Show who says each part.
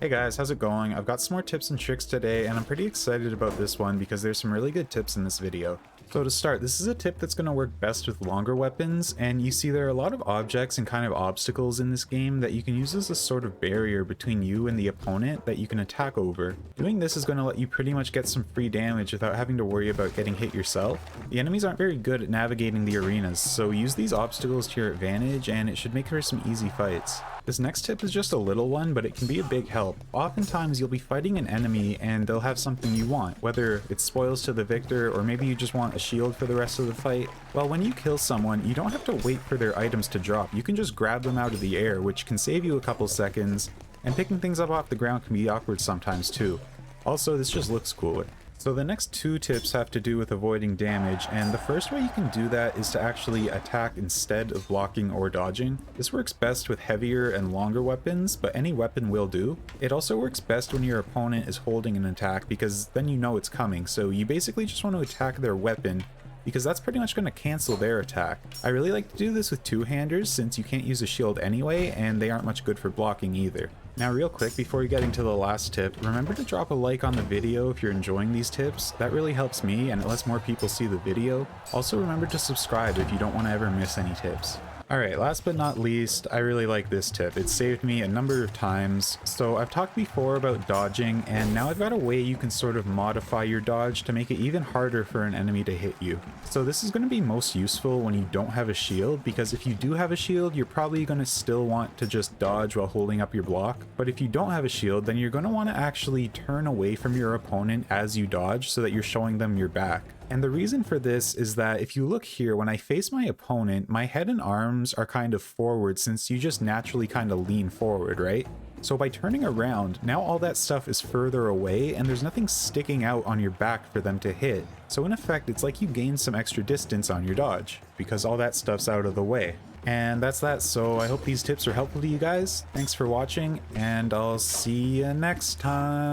Speaker 1: Hey guys, how's it going? I've got some more tips and tricks today, and I'm pretty excited about this one because there's some really good tips in this video. So to start, this is a tip that's going to work best with longer weapons, and you see there are a lot of objects and kind of obstacles in this game that you can use as a sort of barrier between you and the opponent that you can attack over. Doing this is going to let you pretty much get some free damage without having to worry about getting hit yourself. The enemies aren't very good at navigating the arenas, so use these obstacles to your advantage and it should make for some easy fights. This next tip is just a little one, but it can be a big help. Oftentimes you'll be fighting an enemy and they'll have something you want, whether it's spoils to the victor or maybe you just want a shield for the rest of the fight. Well, when you kill someone, you don't have to wait for their items to drop. You can just grab them out of the air, which can save you a couple seconds, and picking things up off the ground can be awkward sometimes too. Also, this just looks cooler. So the next two tips have to do with avoiding damage, and the first way you can do that is to actually attack instead of blocking or dodging. This works best with heavier and longer weapons, but any weapon will do. It also works best when your opponent is holding an attack because then you know it's coming, so you basically just want to attack their weapon because that's pretty much going to cancel their attack. I really like to do this with two-handers since you can't use a shield anyway and they aren't much good for blocking either. Now real quick, before getting to the last tip, remember to drop a like on the video if you're enjoying these tips. That really helps me and it lets more people see the video. Also remember to subscribe if you don't want to ever miss any tips. Alright, last but not least, I really like this tip. It saved me a number of times. So I've talked before about dodging, and now I've got a way you can sort of modify your dodge to make it even harder for an enemy to hit you. So this is going to be most useful when you don't have a shield, because if you do have a shield, you're probably going to still want to just dodge while holding up your block. But if you don't have a shield, then you're going to want to actually turn away from your opponent as you dodge so that you're showing them your back. And the reason for this is that if you look here, when I face my opponent, my head and arms are kind of forward since you just naturally kind of lean forward, right? So by turning around, now all that stuff is further away and there's nothing sticking out on your back for them to hit. So in effect, it's like you gain some extra distance on your dodge because all that stuff's out of the way. And that's that, so I hope these tips are helpful to you guys. Thanks for watching, and I'll see you next time.